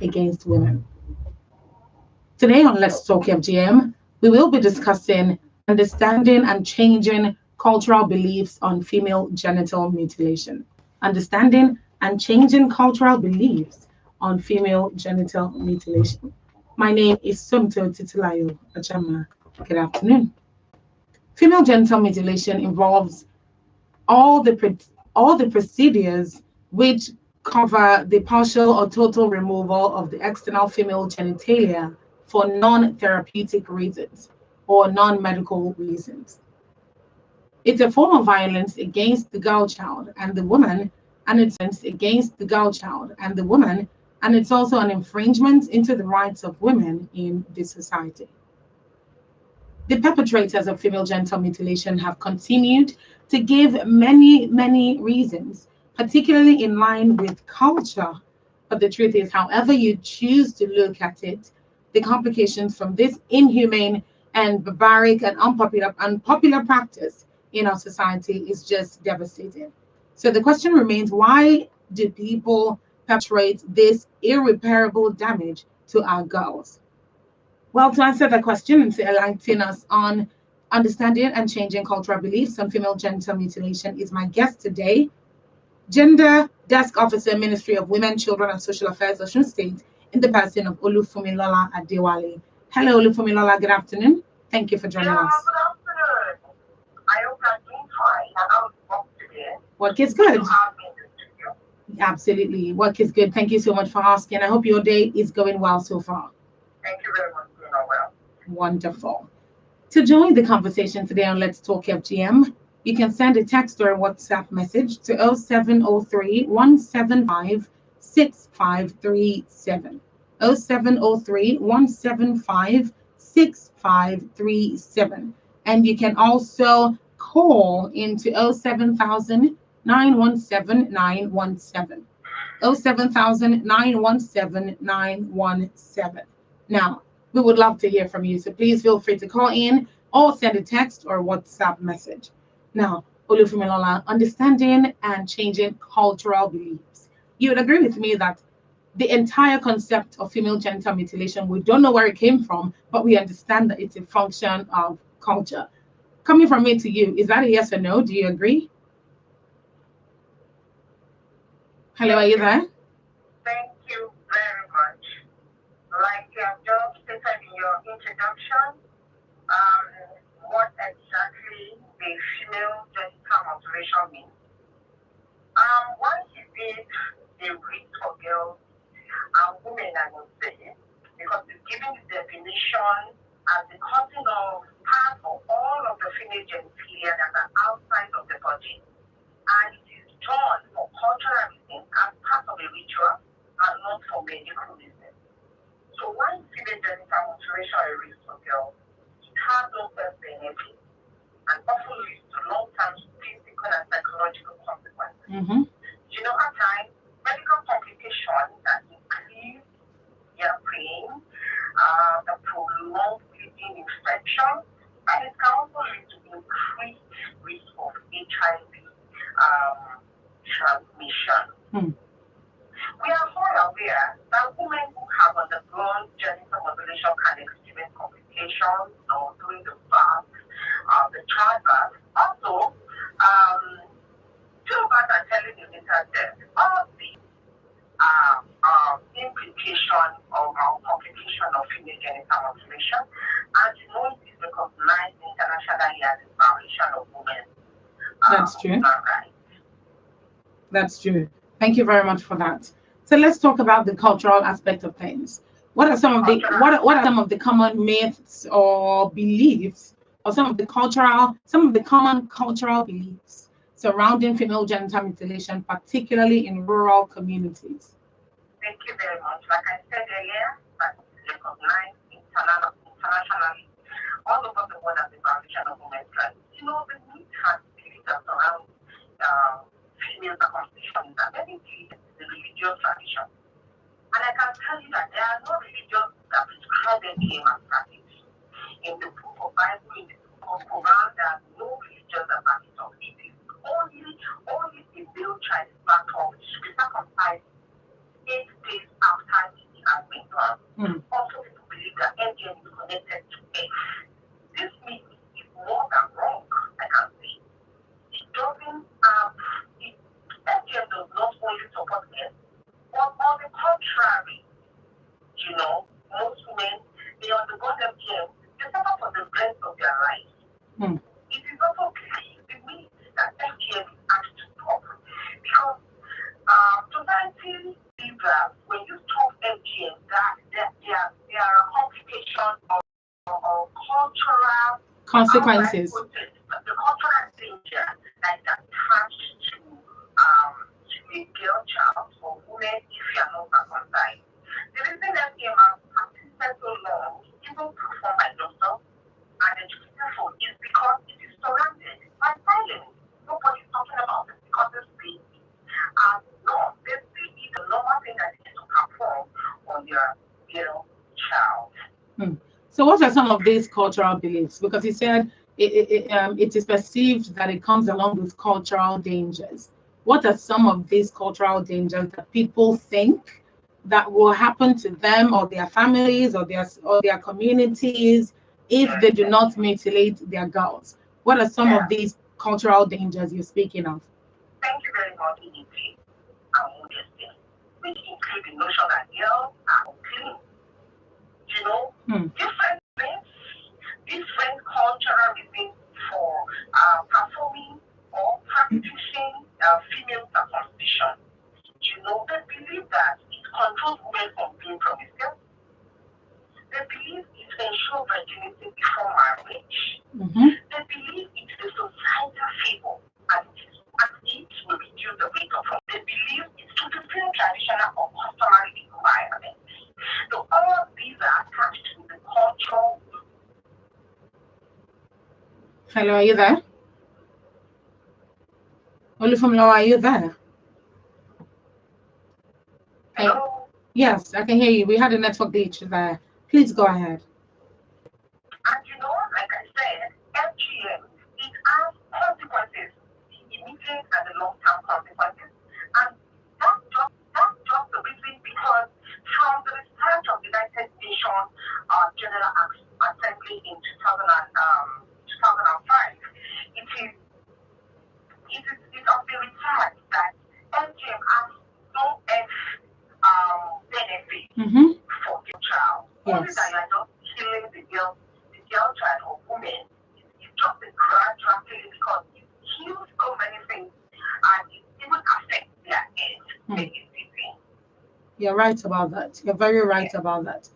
against women. Today on Let's Talk FGM, we will be discussing understanding and changing cultural beliefs on female genital mutilation. Understanding and changing cultural beliefs on female genital mutilation. My name is Sumto Titilayo Achama. Good afternoon. Female genital mutilation involves all the all the procedures which cover the partial or total removal of the external female genitalia for non-therapeutic reasons or non-medical reasons. It's a form of violence against the girl child and the woman, and it's also an infringement into the rights of women in this society. The perpetrators of female genital mutilation have continued to give many reasons, particularly in line with culture. But the truth is, however you choose to look at it, the complications from this inhumane and barbaric and unpopular practice in our society is just devastating. So the question remains, why do people perpetrate this irreparable damage to our girls? Well, to answer the question and to enlighten us on understanding and changing cultural beliefs on female genital mutilation is my guest today, Gender Desk Officer, Ministry of Women, Children and Social Affairs, Osun State, in the person of Olufumilola Adewale. Hello, Olufumilola. Good afternoon. Thank you for joining us. Good afternoon. I hope I'm doing fine. And how is work today? Work is good. You have me in the studio. Absolutely. Work is good. Thank you so much for asking. I hope your day is going well so far. Thank you very much. Doing well. Wonderful. To join the conversation today on Let's Talk FGM, you can send a text or a WhatsApp message to 0703 175 6537. 0703 175 6537. And you can also call into 07000 917 917. 07000 917 917. Now, we would love to hear from you, so please feel free to call in or send a text or WhatsApp message. Now, Olufumilola, understanding and changing cultural beliefs. You would agree with me that the entire concept of female genital mutilation, we don't know where it came from, but we understand that it's a function of culture. Coming from me to you, is that a yes or no? Do you agree? Hello, are you there? Thank you very much. Like you have just stated in your introduction, what exactly the female genital mutilation means. What is it the risk for girls and women, I would say, because it's giving the definition as the cutting of part of all of the female genitalia that are outside of the body. And it is done for cultural reasons as part of a ritual and not for medical reasons. So why is female genital mutilation a risk for girls? It has no first benefit and often leads to long-term physical and psychological consequences. Mm-hmm. You know, at times, medical complications that include ear pain, the prolonged bleeding infection, and it can also lead to increased risk of HIV transmission. We are all aware that women who have undergone genital mutilation can experience complications during the birth, the childbirth. Also, stillbirth and telenetal death. All these implication or complication of female genital mutilation, and you know it is recognized internationally as a violation of women. That's true. Rights. That's true. Thank you very much for that. So let's talk about the cultural aspect of things. What are some of the common myths or beliefs, or some of the common cultural beliefs surrounding female genital mutilation, particularly in rural communities? Thank you very much. Like I said earlier, that is recognized internationally all over the world as a violation of women's rights. You know, the myth and beliefs that surround female circumcision is that many believe the religious tradition. And I can tell you that there are no religions that prescribe any practice. In the book of Bible, in the book of Quran, there are no religions that back it up. It is only the male child is back up. It should be circumcised 8 days after the Also, people believe that FGM is connected to F. This means it's more than wrong, I can say. It doesn't FGM does not only support F, but on the contrary, most women, they undergo FGM, they suffer for the rest of their lives. It is also believed, it means that FGM is asked to stop because society believes that when you stop FGM, that there are complications or cultural consequences. The cultural danger that is attached to a girl child or women if you are not circumcised. The reason FGM has persisted so long, even before my doctor and educated for, is because it is surrounded by violence. Nobody's talking about it because they see it as norm. They see it a normal thing that they to perform on your child. So what are some of these cultural beliefs? Because he said it is perceived that it comes along with cultural dangers. What are some of these cultural dangers that people think that will happen to them or their families or their communities if they do not mutilate their girls? What are some of these cultural dangers you're speaking of? Thank you very much, Initi, and modesty, which include the notion that girls are unclean. Different things, different cultural reasons for performing or practicing female circumcision. They believe that it controls women from being promiscuous. They believe it ensures virginity before marriage. They believe it is a societal favor and it will reduce the rate of wrong. They believe it's to fulfill traditional or customary requirements. So all these are attached to the cultural. Hello, are you there? Olufumlo, are you there? Hello? Yes, I can hear you. We had a network glitch there. Please go ahead. And like I said, FGM, it has consequences, the immediate and the long-term consequences. And that's just the reason because from the research of the United Nations General Assembly in 2005, it of the research that FGM has no benefit for the child. Only that you are just killing the girl child or woman. It's just a gradual thing because it kills so many things and it even affects their age negatively. You're right about that. You're very right about that.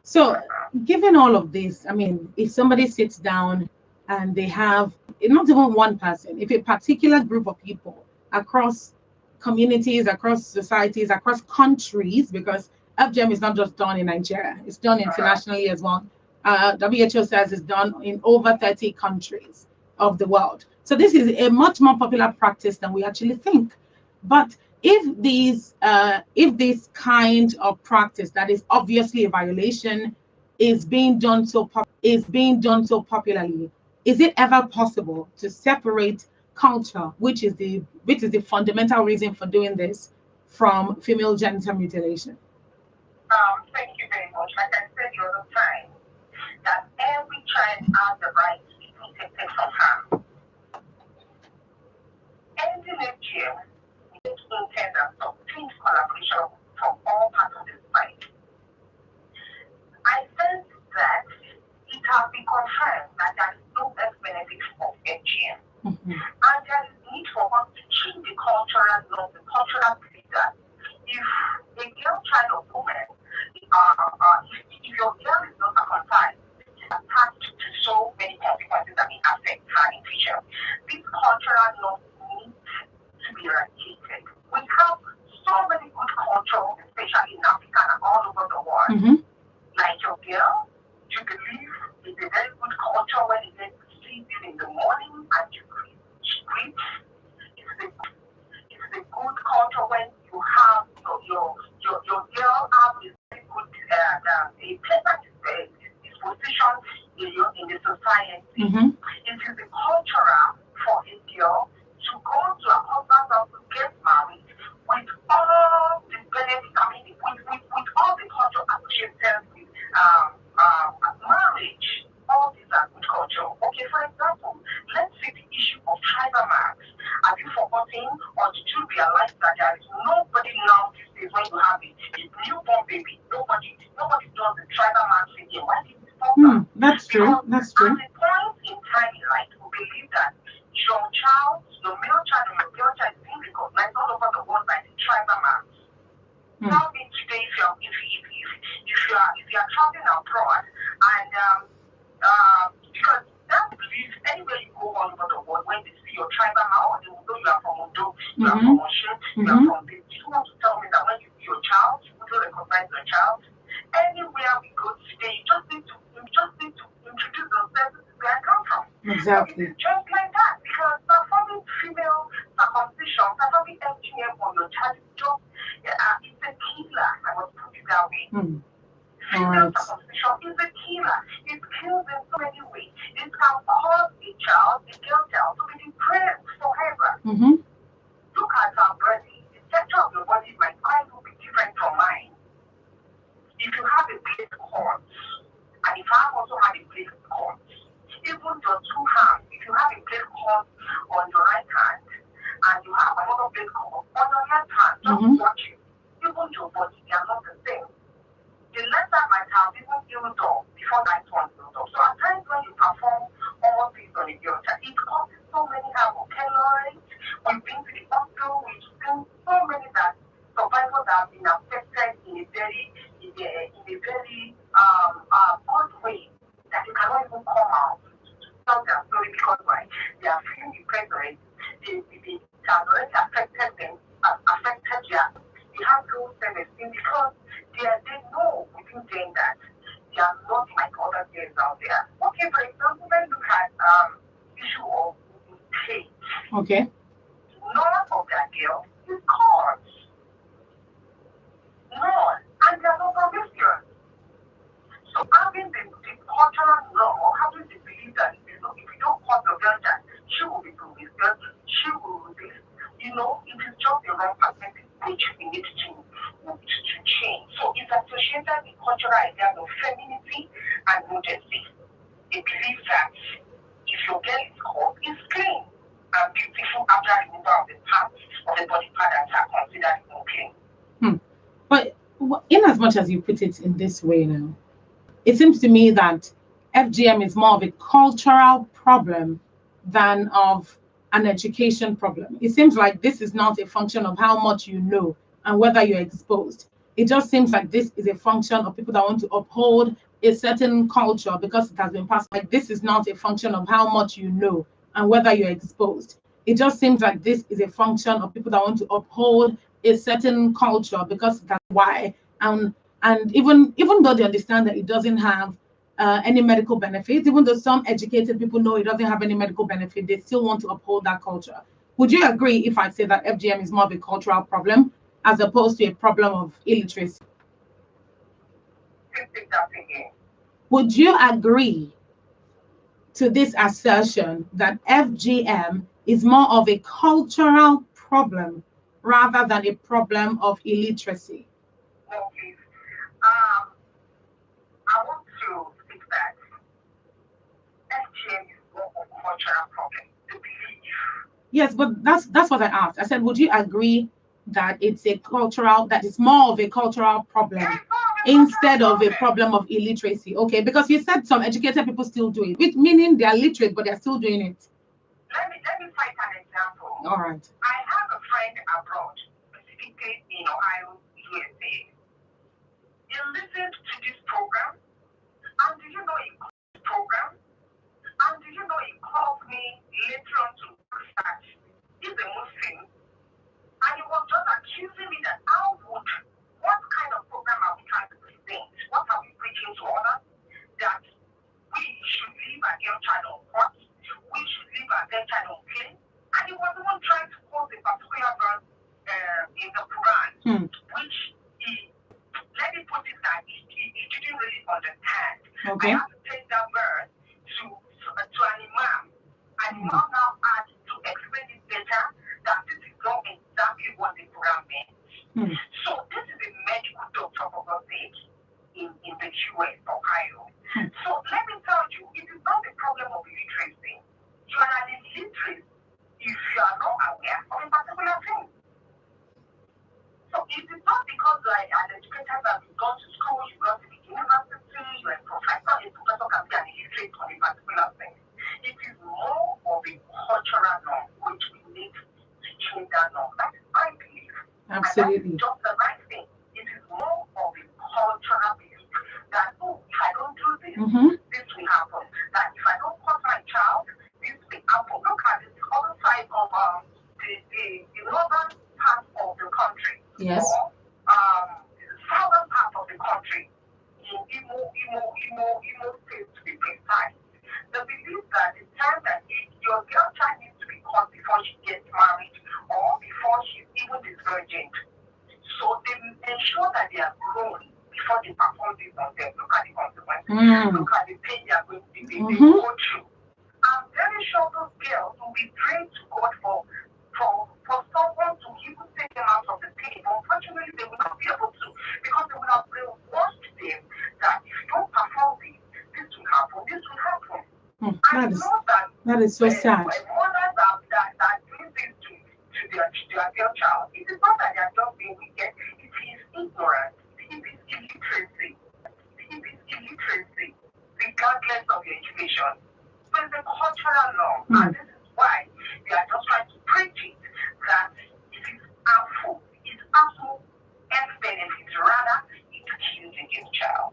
So, given all of this, I mean, if somebody sits down and they have not even one person, if a particular group of people across communities, across societies, across countries, because FGM is not just done in Nigeria, it's done internationally as well. WHO says it's done in over 30 countries of the world. So this is a much more popular practice than we actually think. But if this kind of practice that is obviously a violation is being done so popularly, is it ever possible to separate culture, which is the fundamental reason for doing this, from female genital mutilation? Thank you very much. Like I said the other time, that every child has the right to be protected from harm. Ending FGM is intended as team collaboration from all parts of the society. I sense that it has been confirmed that there is no health benefit of FGM. And there is need for us to change the cultural norm, the cultural belief that if a girl child or woman, if your girl is not circumcised, it's attached to so many consequences that may affect her in future. This cultural norm needs to be eradicated. We have so many good cultures, especially in Africa and all over the world. Like your girl, you believe it's a very good culture when you get to see you in the morning and you greet. It's a good culture when you have your girl have a very good a pleasant disposition in the society. It is the cultural for a girl to go to a husband's house to get married with all the benefits, with all the culture newborn baby, nobody does the tribal marks again. Why did it stop that? That's true. Because That's true. at a point in time in life, we believe that your child, your male child and your girl child is being recognized all over the world by the tribal marks. Tell me today if you are traveling abroad and because that belief anywhere you go all over the world, when they see your tribal mark, they will know you are from Ondo, you are from Osun, you are from this. You want to tell me that when you see your child, you will recognize your child. Anywhere we go today, you just need to introduce yourself to where I come from. Exactly. So it's just like that because performing female circumcision, performing FGM on your child is just it's a killer. I would put it that way. Female circumcision is a killer. It kills in so many ways. It can cause a child, a girl child, to be depressed forever. Look at our body. The structure of your body might quite be different from mine. If you have a plate cord, and if I also have a plate cord, even your two hands, if you have a plate cord on your right hand, and you have another plate cord on your left hand, just watch it. Even your body, they are not the same. The left hand might have even healed up before that one healed up. So at times when you perform all things on a girl child, it causes so many hemorrhoids. We've been to the hospital, we've seen so many that survivors have been affected in a very odd way that they cannot even come out to tell their story because why? They are feeling depressed already. It has already affected them, affected they have low self-esteem because they know within them that they are not like other girls out there. Okay, for example, let's look at issue of hate. Okay. None of their girls is caught. None. And they are not promiscuous. So having the cultural norm or having the belief that if you don't call your girl child, she will be promiscuous, she will do this, it is just the wrong perspective which we need to change. So it's associated with cultural ideas of femininity and modesty. They believe that if your girl is called, it's clean and beautiful after removal of the parts of the body part that are considered unclean. But in as much as you put it in this way now, it seems to me that FGM is more of a cultural problem than of an education problem. It seems like this is not a function of how much you know and whether you're exposed. It just seems like this is a function of people that want to uphold a certain culture because it has been passed. Like this is not a function of how much you know and whether you're exposed. It just seems like this is a function of people that want to uphold a certain culture because that's why. And even though they understand that it doesn't have any medical benefits, even though some educated people know it doesn't have any medical benefit, they still want to uphold that culture. Would you agree if I say that FGM is more of a cultural problem as opposed to a problem of illiteracy? Would you agree to this assertion that FGM is more of a cultural problem rather than a problem of illiteracy? No, please. I want to speak that FGM is more of a cultural problem, to believe. Yes, but that's what I asked. I said, would you agree that it's more of a cultural problem instead of a problem of illiteracy? Okay, because you said some educated people still do it, which meaning they are literate, but they're still doing it. Let me cite an example. All right. I have a friend abroad, specifically in Ohio, USA. He listened to this program, and do you know he called me later on to research. He's a Muslim, and he was just accusing me that what kind of program are we trying to present? What are we preaching to others? That we should leave our girl child on court, we should leave our girl child on clean. And he was even trying to quote a particular verse in the Quran, which let me put it that he didn't really understand. Okay. I have to take that verse to an imam. And imam now had to explain it better that this is not exactly what the Quran means. So this is a medical doctor for God's sake in the US, Ohio. So let me tell you, it is not the problem of illiteracy. You are an illiterate if you are not aware of a particular thing. So it is not because because like an educator that you've gone to school, you've gone to the university, you're a professor can be an illiterate on a particular thing. It is more of a cultural norm which we need to change that norm. That's my belief. Absolutely. And that's just the right thing. It is more of a cultural belief that, oh, if I don't do this, this will happen. That if I don't cut my child, this will happen. Look at the other side of the northern part of the country. Yes. Or southern part of the country. In Imo state to be precise. The belief that the time that your girl child needs to be cut before she gets married or before she's even disvirgined. So they ensure that they are grown before they perform this on them. Look at the consequences. Look at the pain they are going to they go through. I'm very sure those girls will be praying to God for someone to even take them out of the pain. Unfortunately, they will not be able to because they will have brainwashed them that if you don't perform this will happen, this will happen. That is so sad. Mothers that do this to their child, it is not that they are just being wicked, it is ignorance, it is illiteracy, regardless of your education. So it's a cultural norm, and this is why they are just trying to preach it that it is harmful, it has no health benefits, rather it kills against child.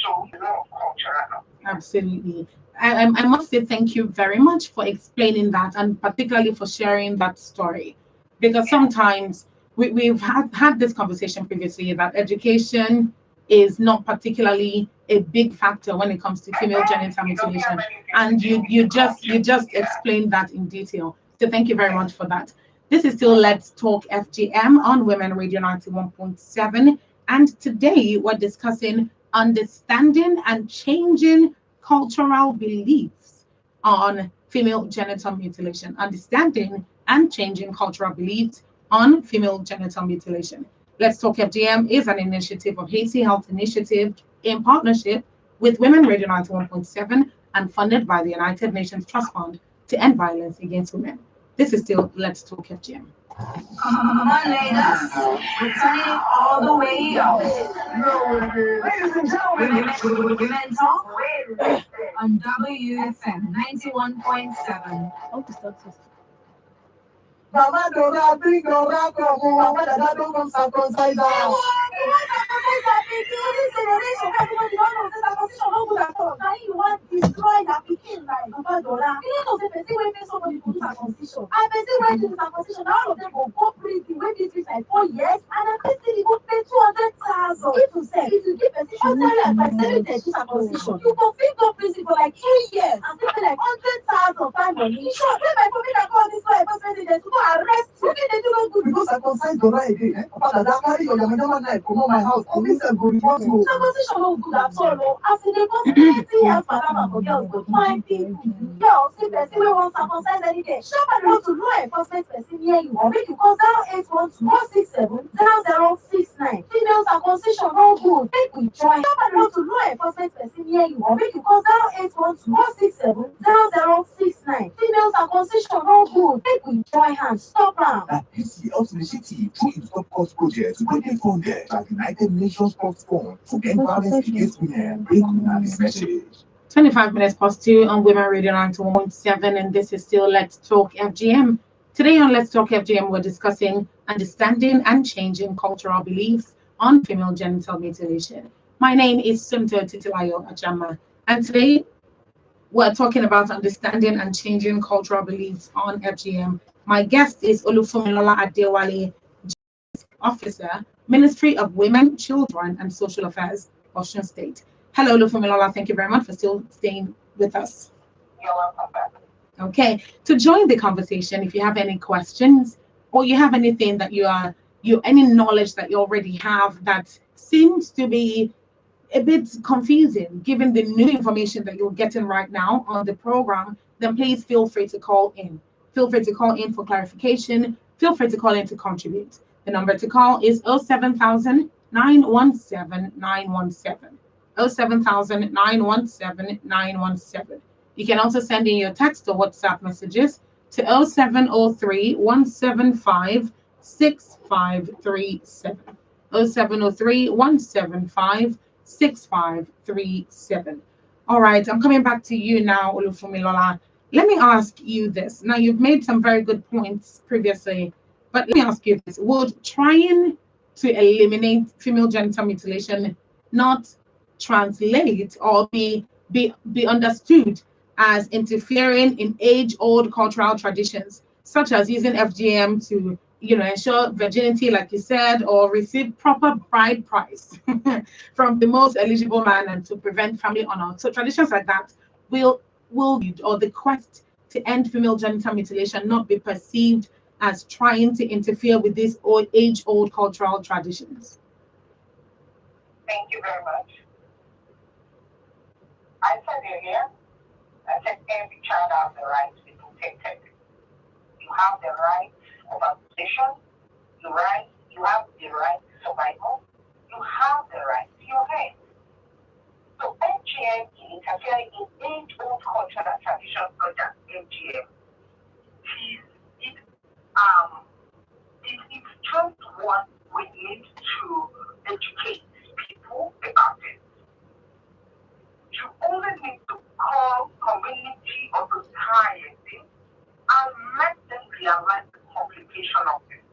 So it's not cultural norm. Absolutely. I must say thank you very much for explaining that and particularly for sharing that story. Because sometimes we've had this conversation previously that education is not particularly a big factor when it comes to female genital mutilation. And you just explained that in detail. So thank you very much for that. This is still Let's Talk FGM on Women Radio 91.7. And today we're discussing understanding and changing cultural beliefs on female genital mutilation. Understanding and changing cultural beliefs on female genital mutilation. Let's Talk FGM is an initiative of Haiti Health Initiative in partnership with Women Radio 91.7 and funded by the United Nations Trust Fund to end violence against women. This is still Let's Talk FGM. Come on, ladies. We're turning it all the way up. Ladies and gentlemen, Women Talk on WFM 91.7. Mama Dora, bring your rap, Mama Dada, don't come circumcise her. Now you want to destroy your pikin like Mama Dora. You know, say person wey make somebody to do circumcision. And person wey do circumcision, all of them go prison wey dey like 4 years, and then person dey go pay 200,000. If you give person ordinary advice, say make dem do circumcision, you go fit go prison for like 2 years and still pay like 100,000 fine money. Sure, say my family can call this law enforcement agent to go arrest you. They do no good. Because circumcise Dora again, Papa Dada carry your yamayama knife comot my house, come inside go report you. Circumcision no good at all. As e dey cause plenty health wahala for girls, but fine people. Girls, see person wey wan circumcise anything, sharply go to law enforcement person near you or make you call 08121670069. Female circumcision no good. Make we join. Sharply go to law enforcement person near you or make you call 08121670069. Female circumcision no good. Make we join hands. Stop am. That PC Health Initiative through its Stop Cause project will be funded by the United Nations Trust Fund to end violence against women. Bring on this message. 25 minutes past 2 on Women Radio 91.7, and this is still Let's Talk FGM. Today on Let's Talk FGM, we're discussing understanding and changing cultural beliefs on female genital mutilation. My name is Sunto Titilayo Ajama, and today we're talking about understanding and changing cultural beliefs on FGM. My guest is Olufumilola Adewale, Officer, Ministry of Women, Children and Social Affairs, Osun State. Hello, Olufumilola. Thank you very much for still staying with us. You're welcome. Okay. To join the conversation, if you have any questions or you have anything that any knowledge that you already have that seems to be a bit confusing, given the new information that you're getting right now on the program, then please feel free to call in. Feel free to call in for clarification. Feel free to call in to contribute. The number to call is 07000 917 917. 07000 917 917. You can also send in your text or WhatsApp messages to 0703 175 6537. 0703 175 6537. All right, I'm coming back to you now, Olufumilola. Let me ask you this. Now, you've made some very good points previously, but let me ask you this. Would trying to eliminate female genital mutilation not translate or be understood as interfering in age-old cultural traditions, such as using FGM to ensure virginity, like you said, or receive proper bride price from the most eligible man and to prevent family honor. So traditions like that will or the quest to end female genital mutilation not be perceived as trying to interfere with these old age-old cultural traditions. Thank you very much. I said earlier, I said every child has the right to be protected. You have the right of abolition. You have the right to survival. You have the right to your head. So FGM is interfering in age-old culture and tradition such as FGM. It's just what we need to educate people about it. You only need to call community or society and let them realize the complication of it.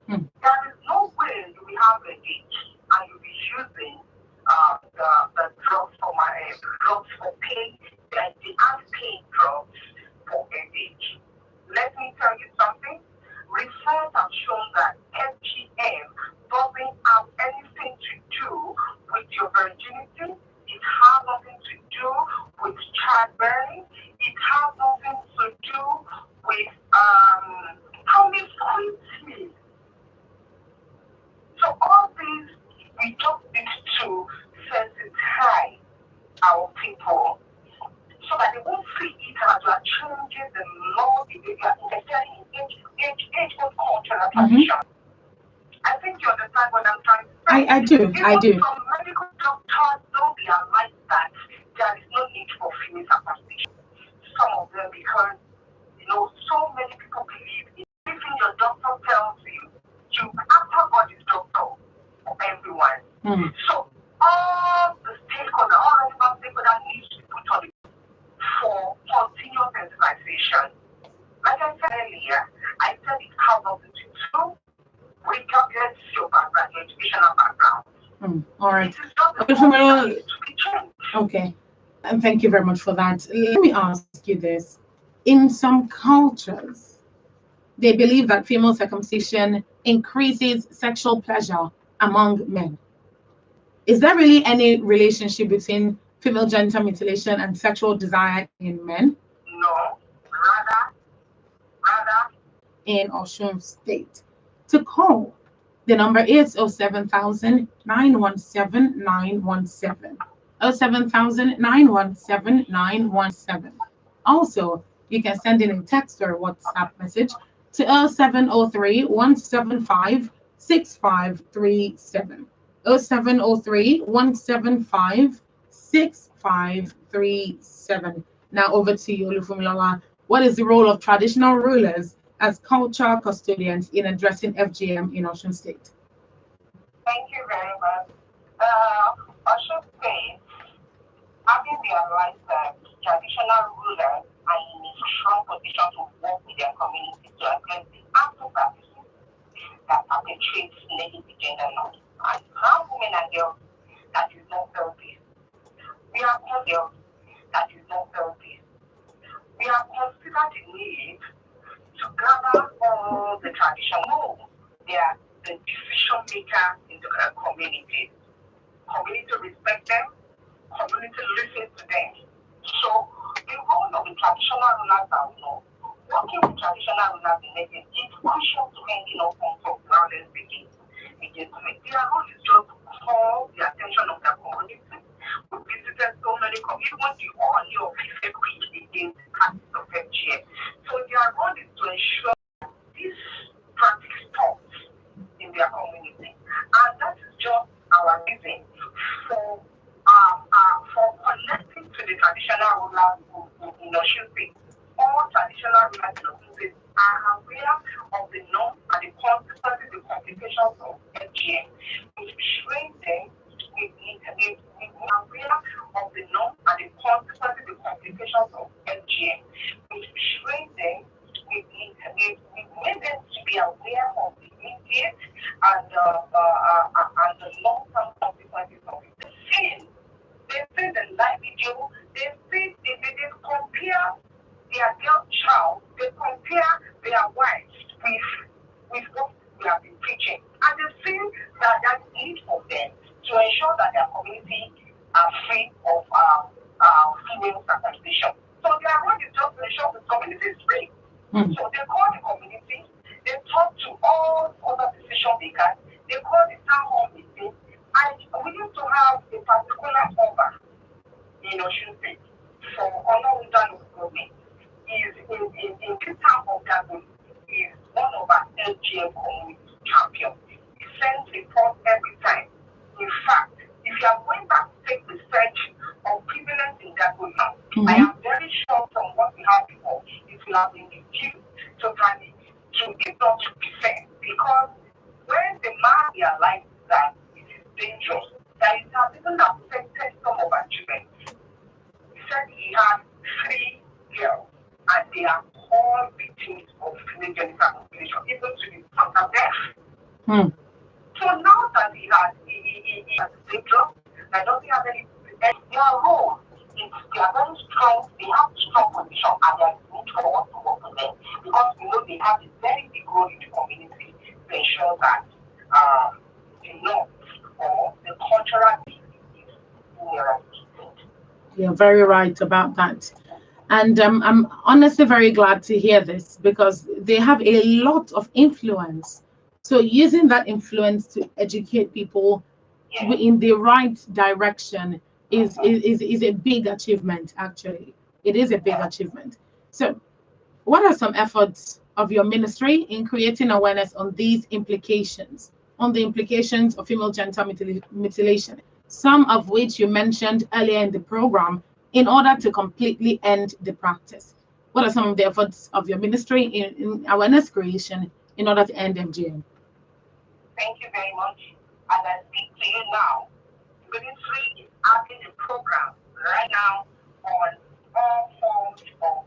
There is no way you will have a age and you'll be using the drugs for pain, the anti-pain drugs for a age. Let me tell you something. Research have shown that FGM doesn't have anything to do with your virginity. It has nothing to do with childbearing. It has nothing to do with promiscuity. So all these, we just need to sensitize our people so that they won't see it as you are changing the law, behavior, interfering in age-old culture and tradition. I think you understand what I'm trying to say. I do. Even some medical doctors don't realize that there is no need for female circumcision. Some of them, because so many people believe in everything your doctor tells you. After God is doctor for everyone. So all the relevant stakeholders needs to be put on it for continuous sensitization. Like I said earlier, I said it has nothing to do regardless of your background, your educational background. All right. It is just okay. And thank you very much for that. Let me ask you this. In some cultures, they believe that female circumcision increases sexual pleasure among men. Is there really any relationship between female genital mutilation and sexual desire in men? No. Rather, in Osun State. To call, the number is 07000 917 917. 07000 917 917. Also, you can send in a text or WhatsApp message to 0703 175 6537. 0703 175 6537. Now over to you, Olufumilola. What is the role of traditional rulers as cultural custodians in addressing FGM in Osun State? Thank you very much. Osun State, having realized that traditional rulers are in a strong position to work with their community to address the active practices that perpetrate negative gender norms and harm women and girls that is not healthy. We are girls that is not healthy. We have considered the need to gather all the traditional, they are the decision makers in the community. Community respect them, community listen to them. So the role of the traditional rulers are working with traditional rulers in making it crucial to ending all forms of violence against women. Their role is just to call the attention of their community. We visited so many communities, even the only of Ife preached against the practice of FGM. So their role is to ensure this practice stops in their community. And that is just our reason for connecting to the traditional rulers in Osun State. All traditional rulers in Osun are aware of the norms and the consequences, the complications of FGM. We train them, we are aware of the norms and the consequences, the complications of FGM. We train them, we made them to be aware of the immediate and the long-term consequences of it. They see the live video, they compare their girl child, they compare their wives with what we have been preaching. And they see that there is need for them to ensure that their community are free of female circumcision. So their role is just to ensure the community is free. So they call the community, they talk to all other decision makers, they call the town hall meeting, and we need to have a particular over in Ocean State for Olorunda local government. Is in this town of Dagon is one of our LGM community champions. He sends reports every time. In fact, if you are going back to take the search of prevalence in Dagon now, I am very sure from what we have before, it will have been reduced totally to if not to percent, because when the man realized that it is dangerous, that it has even affected some of our children. He said he had 3 girls and they are all victims of female genital mutilation, even to the point of death. So now that he has dangerous, that doesn't have any their role is they are very strong, they have strong position and they are need for us to work with them because we know they have a very big role in the community to ensure that the norms or the cultural is eradicated. You're very right about that. And I'm honestly very glad to hear this because they have a lot of influence. So using that influence to educate people in the right direction is a big achievement, actually. It is a big achievement. So what are some efforts of your ministry in creating awareness on these implications, on the implications of female genital mutilation, some of which you mentioned earlier in the program, in order to completely end the practice? What are some of the efforts of your ministry in awareness creation in order to end FGM? Thank you very much. As I speak to you now, the ministry is having a program right now on all forms of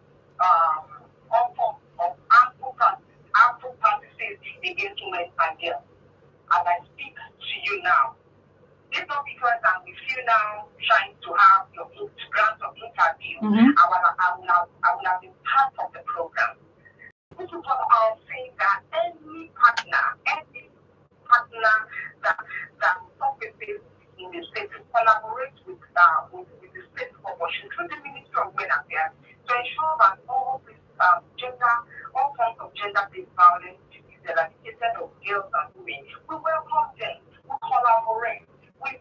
harmful practices against women and girls. As I speak to you now, it's not because I'm with you now trying to have your grant of interview. I will have been part of the program. This is what I'm saying, that any partner that surfaces in the state to collaborate with the state of Washington through the Ministry of Women Affairs to ensure that all forms of gender-based violence is eradicated of girls and women. We welcome them. We collaborate. We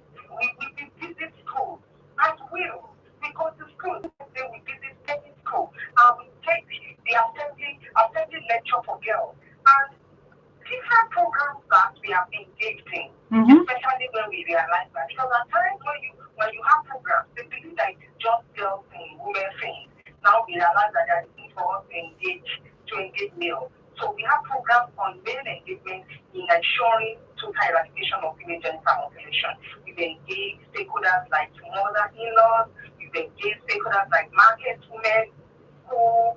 visit schools at will. We go to school. We visit any school. And we take the assembly lecture for girls. And different programs that we have engaged in, especially when we realize that. Because at times when you have programs, they believe that it is just girls and women things. Now we realize that there is need for us to engage male. So we have programs on male engagement in ensuring total eradication of female genital mutilation. We've engaged stakeholders like mother-in-laws, we've engaged stakeholders like market women, school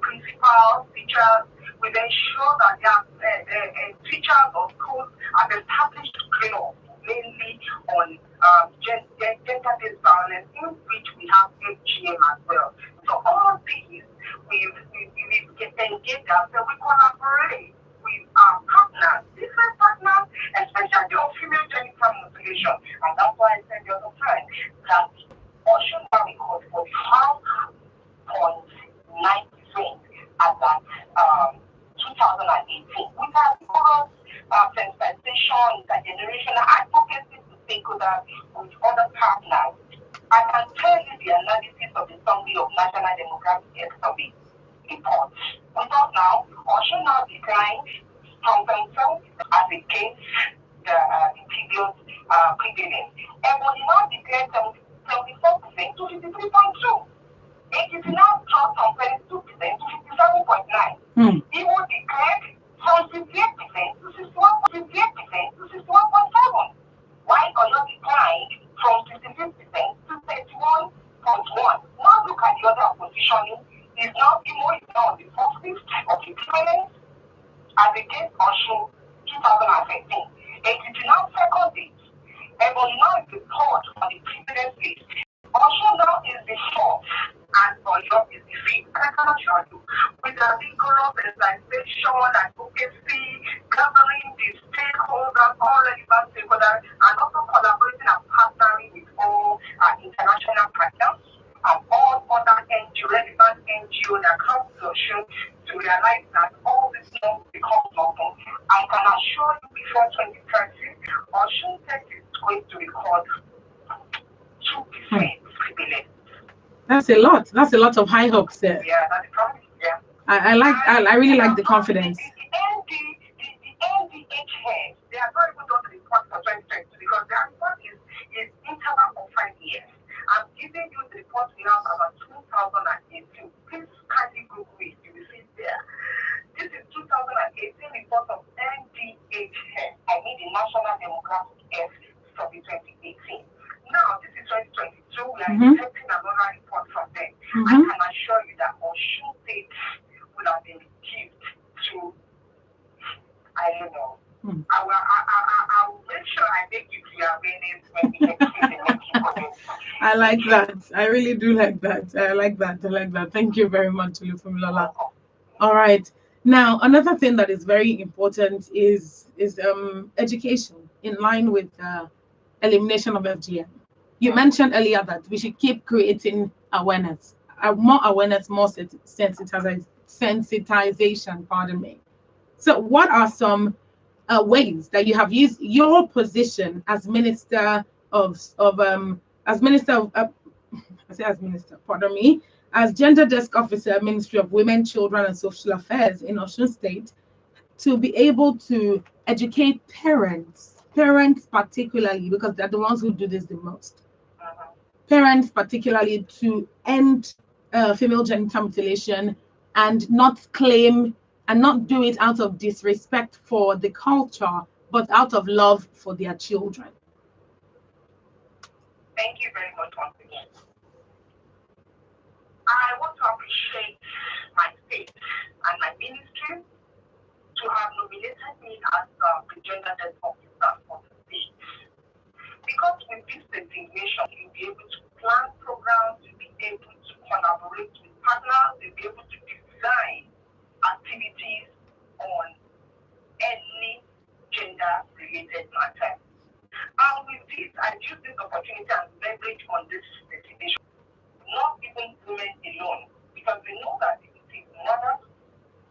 principals, teachers. We've ensured that teachers or schools have established trainings mainly on gender-based violence, in which we have FGM as well. So all these we've engaged ourselves, we collaborate with our partners, different partners, especially on female genital mutilation. And that's why I said the other time that Ocean Valley Court for 5.9% at that 2018. With our rigorous sensitization, intergenerational advocacy to stakeholders with other partners, I can tell you the analysis of the Summary of National Demographic Survey report. Without now, Ocean now declined from themselves as against the previous prevalence. And we now declared 74% to 53.2%. It is now dropped from 22% to 57.9%. sure that gathering the stakeholders, all relevant stakeholders, and also collaborating and partnering with all international partners and all other relevant NGO that come to Osun to realize that all this will become nothing. I can assure you before 2030, Osun State is going to record 2% jubilee. That's a lot. That's a lot of high hopes there. Yeah, that's the promise. Yeah. I really like the confidence. The NDH heads, they are not even done the report for 2020 because their report is interval of 5 years. I'm giving you the report we have about 2018. Please kindly Google it. You will see it there. This is 2018 report of NDH head. I mean the National Demographic Health Survey 2018. Now, this is 2022. We are expecting another report from them. I can assure you that Osun State would have been given to, I don't know. I will make sure I make it clear when we get to the next report. I like that. I really do like that. I like that. Thank you very much, Olufunmilola. All right. Now, another thing that is very important is education in line with elimination of FGM. You mentioned earlier that we should keep creating awareness, more awareness, more sensitization. Pardon me. So, what are some ways that you have used your position as minister as gender desk officer, Ministry of Women, Children and Social Affairs in Osun State, to be able to educate parents particularly, because they're the ones who do this the most. Parents particularly, to end female genital mutilation and not claim and not do it out of disrespect for the culture, but out of love for their children. Thank you very much once again. I want to appreciate my state and my ministry to have nominated me as the gender desk officer for the state. Because with this designation, you'll be able to plan programs, you'll be able to collaborate with partners, you'll be able to design activities on any gender-related matter. And with this, I use this opportunity and leverage on this designation, not even women alone, because we know that it is mothers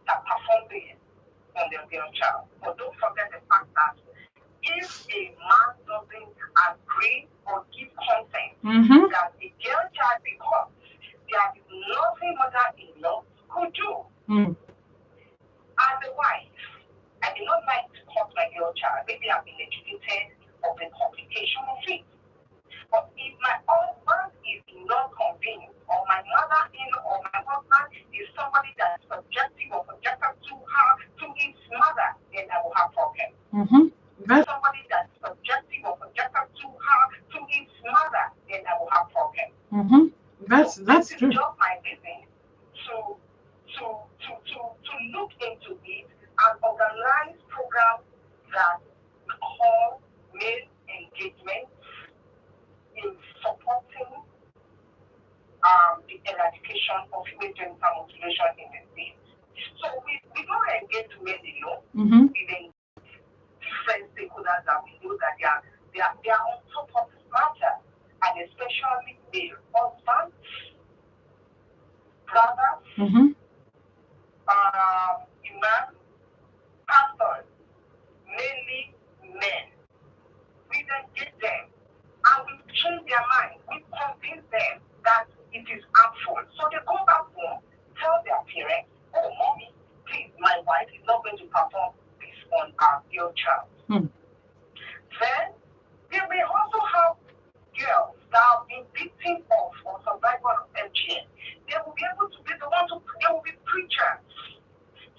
that perform this on their girl child. But don't forget the fact that if a man doesn't agree or give consent that the girl child, because there is nothing mother-in-law could do. As a wife, I do not like to cut my girl child. Maybe I've been educated of the complication of it. But if my husband is not convinced, or my mother-in-law or my husband is somebody that is subjective or subjective to his mother, then I will have problems. Somebody that is subjective or subjective to his mother, then I will have problems. That's true. This is just my reason to look into it and organize programs that we call male engagement in supporting the eradication of female genital mutilation in the state. So we don't engage men alone. We engage different stakeholders that we know that they are on top of this matter, and especially male husbands, brothers, imams, pastors, mainly men. We engage them and we change their mind. We convince them that it is harmful. So they go back home, tell their parents, oh, mommy, please, my wife is not going to perform this on our girl child. Then they may also have girls that have been victims of or survivors of FGM. They will be able to be the ones they will be preachers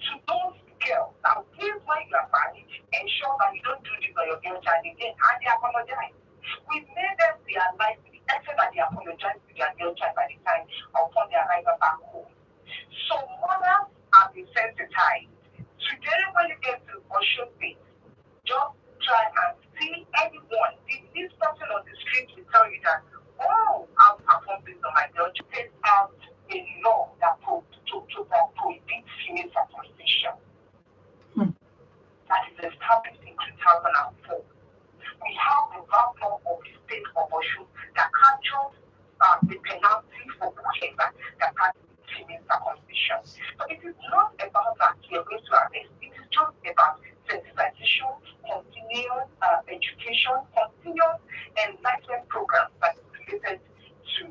to those girls. Now, please, when you are married, ensure that you don't do this on your girl child again, and they apologize. We made them realize to the extent that they apologize to their girl child by the time upon their arrival back home. So mothers have been sensitized. Today, when you get to Osun State, just try and see anyone. This person on the street will tell you that, oh, I'll perform this on my girl child. Take out a law that prohibits female circumcision. the penalty for whoever that practices female circumcision. So it is not about that we are going to arrest. It is just about sensitization, continuous education, continuous enlightenment programs that is related to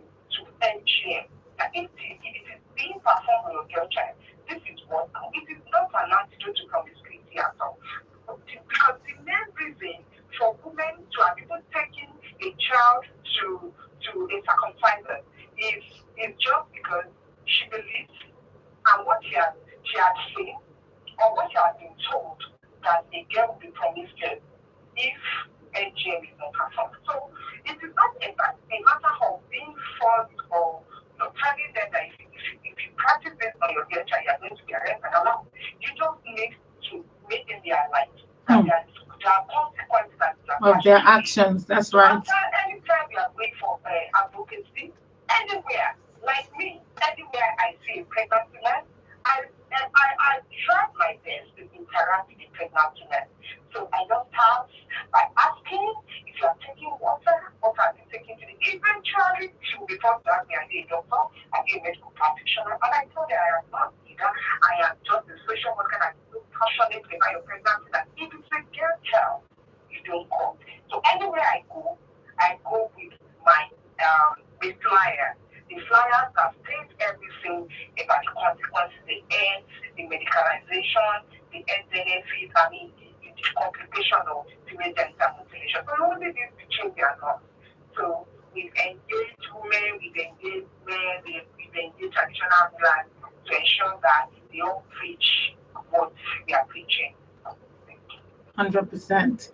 FGM. That if it is being performed on your girl child, this is what it is not an antidote to promiscuity at all. Because the main reason for women to have even taken a child to a circumciser is just because she believes and what she had seen or what she has been told that a girl will be promiscuous if FGM is not performed. So it is not a matter of being forced or telling them that if you practice this on your girl child, you are going to be arrested. No, you just need to make them realize that there are consequences of their actions. That's right. Anytime you are going for advocacy, anywhere, like me, anywhere I see a pregnancy man, I try my best to interact with the pregnancy man. So I just start by asking if you are taking water, what are you taking today? Eventually, she will be forced to ask me, are you a doctor? Are you a medical practitioner? And I told her I am not either. I am just a social worker that is so passionate about your pregnancy that if it's a girl child, you don't come. So anywhere I go with my with flyers. The flyers that state everything about the consequences, the ends, the medicalization, the end benefits, the complication of female genital mutilation. So only this to change their norms. So we've engaged women, we've engaged men, we've engaged traditional rulers to ensure that they all preach what we are preaching. 100%.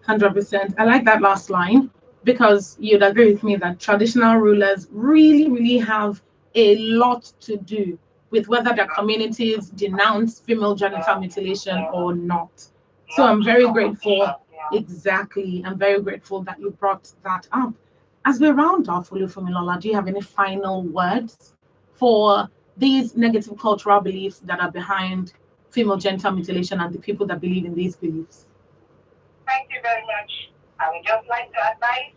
100%. I like that last line because you'd agree with me that traditional rulers really, really have a lot to do with whether their communities denounce female genital mutilation or not. So I'm very grateful. Exactly. I'm very grateful that you brought that up. As we round off, Olufumilola, do you have any final words for these negative cultural beliefs that are behind female genital mutilation and the people that believe in these beliefs? Thank you very much. I would just like to advise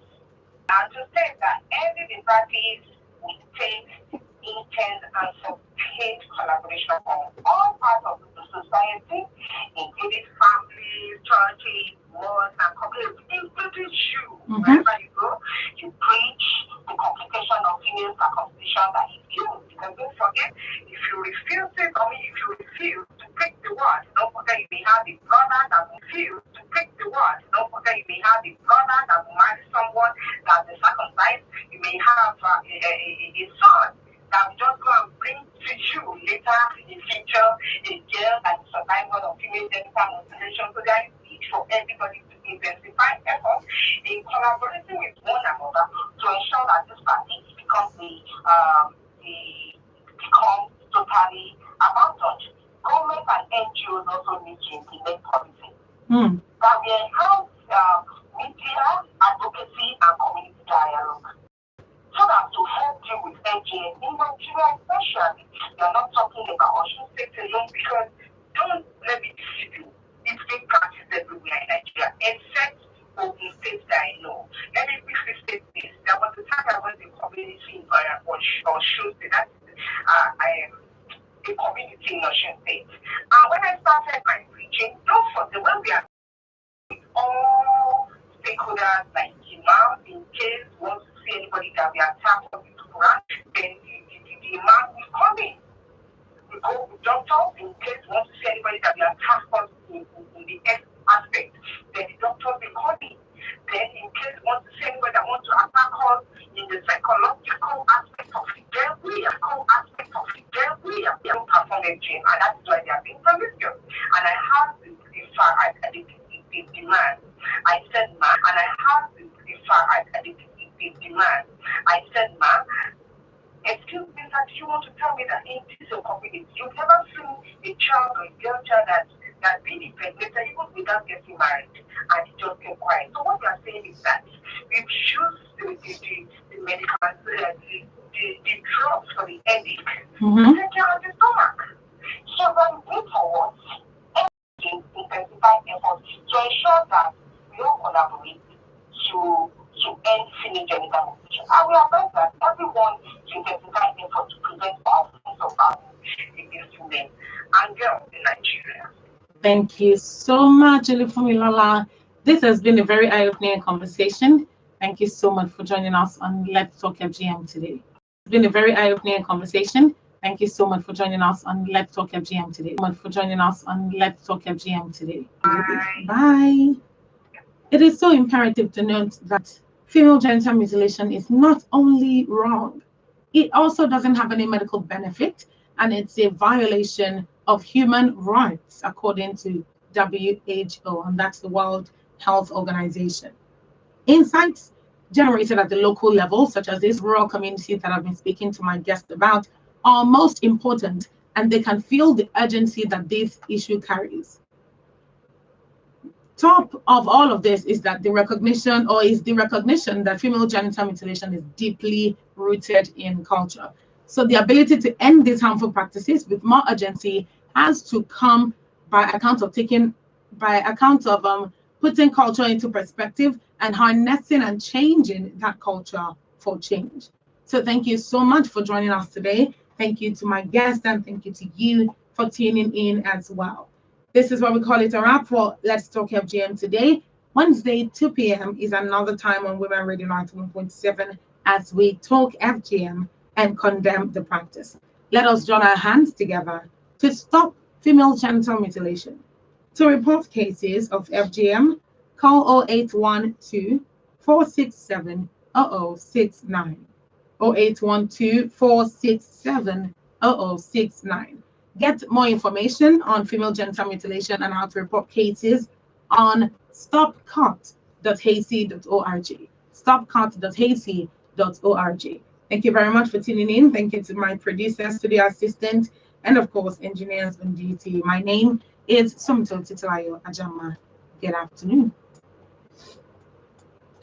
and to say that every practice will take intense and sustained collaboration from all parts of the society, including families, churches, mosques, and communities, including you. Wherever you go, you preach the complication of female circumcision that is human. Because don't forget, if you refuse it, if you refuse to take the word, don't forget you may have a brother that will refuse to take the word. Don't forget you may have a brother that will marry someone that is circumcised. You may have a son that will just go and bring to you later in future a girl that is survivor of female genital mutilation. So there is need for everybody to intensify efforts in collaborating with one another to ensure that this practice becomes becomes totally abandoned. Government and NGOs also need to implement policy that will enhance media, advocacy, and community dialogue. So that to help you with FGM in Nigeria especially, you're not talking about Osun State alone because don't let me deceive you. It's being practiced everywhere in Nigeria, except Ogun State that I know. Let me quickly say this. There was a time I was in community in Osun State. That's a community in Osun State. And when I started my preaching, don't forget when we are all stakeholders like imam, in case we want to see anybody that we attack on the Quran, then the imam will come in. We go with doctors in case we want to see anybody that we attack on in the health aspect, then the doctors will come in. Then in case we want to see anybody that wants to attack us in the psychological aspect of it, then we don't perform FGM, and that is why they are being promiscuous. And I have the demand. I said, ma, and I have the demand. I said, ma, excuse me, sir, do you want to tell me that in this community, you've never seen a child or a girl child that's been impregnated even without getting married, and it just kept quiet. So what we are saying is that we've used the medical, the drugs for the headache to take care of the stomach. So when we forward, intensify efforts to ensure that we all collaborate to end female genital mutilation. And we are not that everyone is sensitized to prevent all forms of violence against women and girls in Nigeria. Thank you so much, Olufumilala. This has been a very eye-opening conversation. Thank you so much for joining us on Let's Talk FGM today. It's been a very eye-opening conversation. Thank you so much for joining us on Let's Talk FGM today. Bye. It is so imperative to note that female genital mutilation is not only wrong, it also doesn't have any medical benefit, and it's a violation of human rights according to WHO, and that's the World Health Organization. Insights generated at the local level, such as these rural communities that I've been speaking to my guest about, are most important, and they can feel the urgency that this issue carries. Top of all of this is that the recognition that female genital mutilation is deeply rooted in culture. So the ability to end these harmful practices with more urgency has to come by account of putting culture into perspective and harnessing and changing that culture for change. So thank you so much for joining us today. Thank you to my guest, and thank you to you for tuning in as well. This is what we call it a wrap for Let's Talk FGM today. Wednesday, 2 p.m. is another time on Women Radio 91.7 as we talk FGM and condemn the practice. Let us join our hands together to stop female genital mutilation. To report cases of FGM, call 0812 467 0069. 0812 467 0069. Get more information on female genital mutilation and how to report cases on stopcut.hacy.org. Stopcut.hacy.org. Thank you very much for tuning in. Thank you to my producer, studio assistant, and of course, engineers on duty. My name is Sumito Titilayo Ajama. Good afternoon.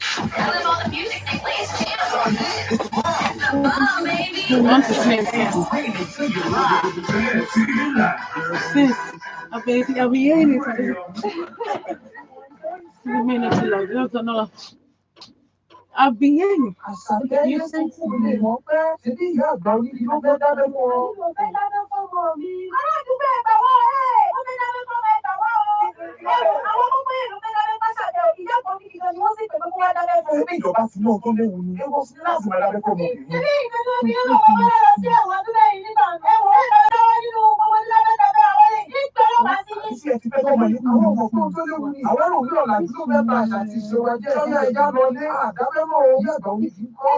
Tell them all the music they play is baby. You want to sing this? Sis, I'll be hearing it. You may not too loud. Just don't know. I'll be hearing. You say fún mi mọ̀ pé ṣebí ìyá àgbà onídìí ló fẹ́ dábẹ́ fún ọ. Mo fẹ́ dábẹ́ fọ́mọ mi. Aládùúgbò ẹ̀gbà wá ó fẹ́ dábẹ́ fọ́mọ ẹ̀gbà wá o. Àwọn ọmọ yẹn ló fẹ́ dábẹ́ fún ṣàdé o. Ìyá kan kìkì kan ni wọ́n sì pè pé kó wá dábẹ́ fún. Ṣebí ìjọba ti ní ọkọ léwu ni ewu sí láti máa dábẹ́ fún ọmọbìnrin. Ṣebí ìgbésẹ̀ mi ló wọ́n wọ́n lọ sí ẹ̀wọ̀n ọdún mẹ́rin nígbà ẹ̀wọ̀n ẹ̀rọ lọ́wọ́ nínú ọmọ dábẹ́ àwọn èyí nígbà ló máa sí ní. Iṣẹ́ ti fẹ́ tọ́mọ yìí kúrò ọmọ fún tó léwu ni. Àwọn òbí ọ̀la tí ó fẹ́ bá àṣà ti ṣe wa jẹ́ ọ̀yà ìyá lọ lé àdábẹ́mọ̀ ìyá àgbà onídìí kọ́.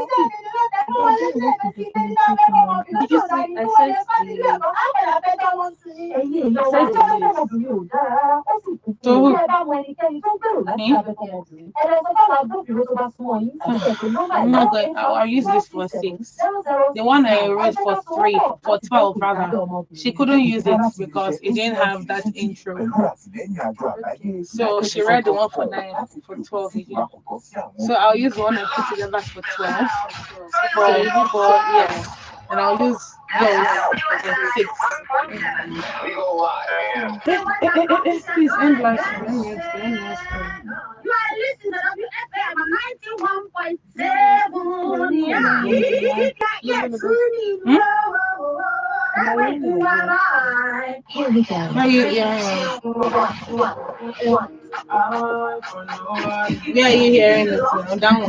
I'll use this for 6. The one I wrote for 12 rather. She couldn't use it because it didn't have that intro. So she read the one for 9 for 12 again. So I'll use the one I put together for 12. Yeah. And I'll use those for 6. Please end last one. You are listening to WFM 91.7. Yeah, Where are you hearing it? Down.